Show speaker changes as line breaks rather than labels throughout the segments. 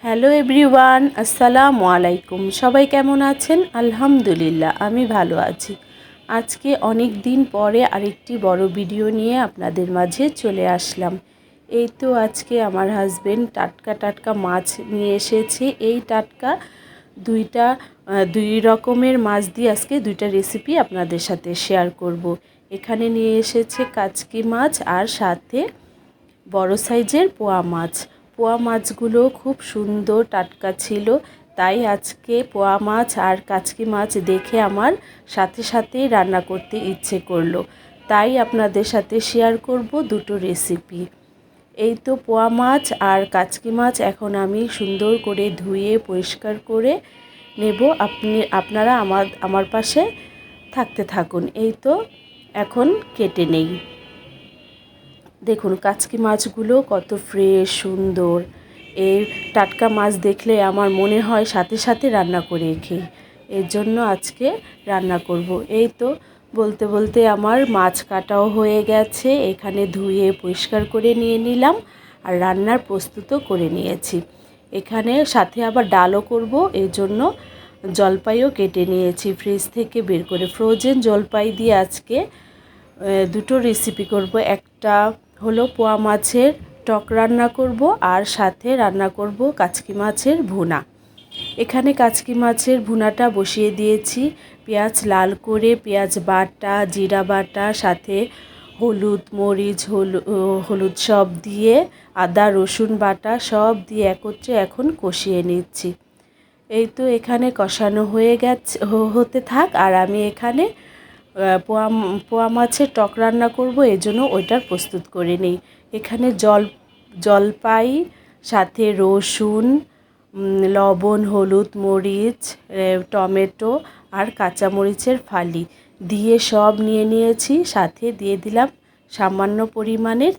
Hello everyone, আসসালামু আলাইকুম। সবাই কেমন আছেন? আলহামদুলিল্লাহ, আমি ভালো আছি। আজকে অনেক দিন পরে আরেকটি বড় ভিডিও নিয়ে আপনাদের মাঝে চলে আসলাম। এই তো আজকে আমার হাজবেন্ড টাটকা টাটকা মাছ নিয়ে এসেছে। এই টাটকা দুই রকমের মাছ দিয়ে আজকে দুইটা রেসিপি আপনাদের সাথে শেয়ার করব। এখানে নিয়ে এসেছে কাচকি মাছ আর সাথে বড় সাইজের পোয়া মাছ। পোয়া মাছগুলো খুব সুন্দর টাটকা ছিল, তাই আজকে পোয়া মাছ আর কাচকি মাছ দেখে আমার সাথে সাথেই রান্না করতে ইচ্ছে করলো। তাই আপনাদের সাথে শেয়ার করব দুটো রেসিপি। এই তো পোয়া মাছ আর কাচকি মাছ এখন আমি সুন্দর করে ধুয়ে পরিষ্কার করে নেব। আপনারা আমার পাশে থাকতে থাকুন। এই তো এখন কেটে নেই। দেখুন কাচকি মাছগুলো কত ফ্রেশ সুন্দর। এই টাটকা মাছ দেখলে আমার মনে হয় সাথে সাথে রান্না করে খেয়ে, এর জন্য আজকে রান্না করব। এই তো বলতে বলতে আমার মাছ কাটাও হয়ে গেছে। এখানে ধুয়ে পরিষ্কার করে নিয়ে নিলাম আর রান্নার প্রস্তুতও করে নিয়েছি। এখানে সাথে আবার ডালও করব, এই জন্য জলপাইও কেটে নিয়েছি ফ্রিজ থেকে বের করে। ফ্রোজেন জলপাই দিয়ে আজকে দুটো রেসিপি করব। একটা হলো পোয়া মাছের টক রান্না করব আর সাথে রান্না করব কাচকি মাছের ভুনা। এখানে কাচকি মাছের ভুনাটা বসিয়ে দিয়েছি। পেঁয়াজ লাল করে, পেঁয়াজ বাটা, জিরা বাটা, সাথে হলুদ মরিচ হলুদ সব দিয়ে, আদা রসুন বাটা সব দিয়ে একত্রে এখন কষিয়ে নিচ্ছি। এই তো এখানে কষানো হয়ে গেছে, হতে থাক। আর আমি এখানে পোয়া মাছের টক রান্না করব, এজন্য ওইটার প্রস্তুত করে নিই। এখানে জলপাই, সাথে রসুন, লবণ, হলুদ মরিচ, টমেটো আর কাঁচামরিচের ফালি দিয়ে সব নিয়ে নিয়েছি। সাথে দিয়ে দিলাম সামান্য পরিমাণের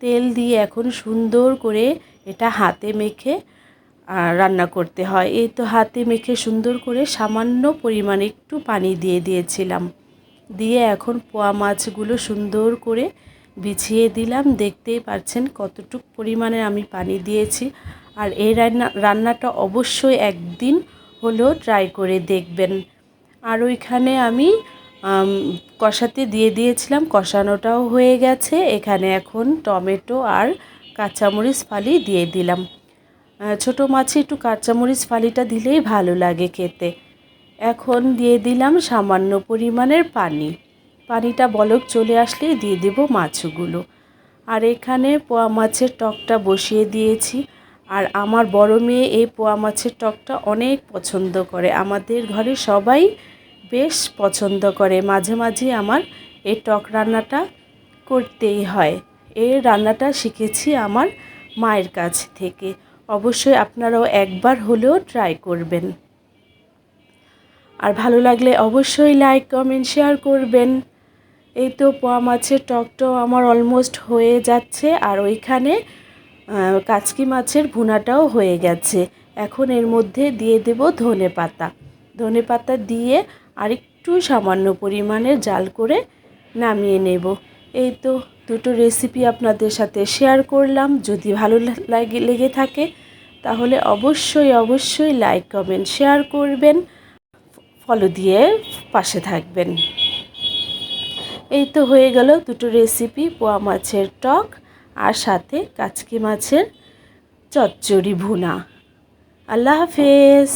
তেল দিয়ে এখন সুন্দর করে এটা হাতে মেখে রান্না করতে হয়। এই তো হাতে মেখে সুন্দর করে সামান্য পরিমাণে একটু পানি দিয়ে দিয়েছিলাম। দিয়ে এখন পোয়া মাছগুলো সুন্দর করে বিছিয়ে দিলাম। দেখতেই পাচ্ছেন কতটুকু পরিমাণে আমি পানি দিয়েছি। আর এই রান্নাটা অবশ্যই একদিন হলেও ট্রাই করে দেখবেন। আর ওইখানে আমি কষাতে দিয়ে দিয়েছিলাম, কষানোটাও হয়ে গেছে। এখানে এখন টমেটো আর কাঁচামরিচ ফালি দিয়ে দিলাম। ছোটো মাছে একটু কাঁচামরিচ ফালিটা দিলেই ভালো লাগে খেতে। এখন দিয়ে দিলাম সামান্য পরিমাণের পানিটা বলক চলে আসলেই দিয়ে দেব মাছগুলো। আর এখানে পোয়া মাছের টকটা বসিয়ে দিয়েছি। আর আমার বড় মেয়ে এই পোয়া মাছের টকটা অনেক পছন্দ করে। আমাদের ঘরে সবাই বেশ পছন্দ করে। মাঝে মাঝে আমার এই টক রান্নাটা করতেই হয়। এই রান্নাটা শিখেছি আমার মায়ের কাছ থেকে। অবশ্যই আপনারাও একবার হলেও ট্রাই করবেন। আর ভালো লাগলে অবশ্যই লাইক কমেন্ট শেয়ার করবেন। এই তো পোয়া মাছের টকটাও আমার অলমোস্ট হয়ে যাচ্ছে। আর ওইখানে কাচকি মাছের ভুনাটাও হয়ে গেছে। এখন এর মধ্যে দিয়ে দেব ধনে পাতা দিয়ে আরেকটু সামান্য পরিমাণে জাল করে নামিয়ে নেব। এই তো দুটো রেসিপি আপনাদের সাথে শেয়ার করলাম। যদি ভালো লেগে থাকে তাহলে অবশ্যই লাইক কমেন্ট শেয়ার করবেন, ফলো দিয়ে পাশে থাকবেন। এই তো হয়ে গেল দুটো রেসিপি, পোয়া মাছের টক আর সাথে কাচকি মাছের চচ্চড়ি ভুনা। আল্লাহ হাফেজ।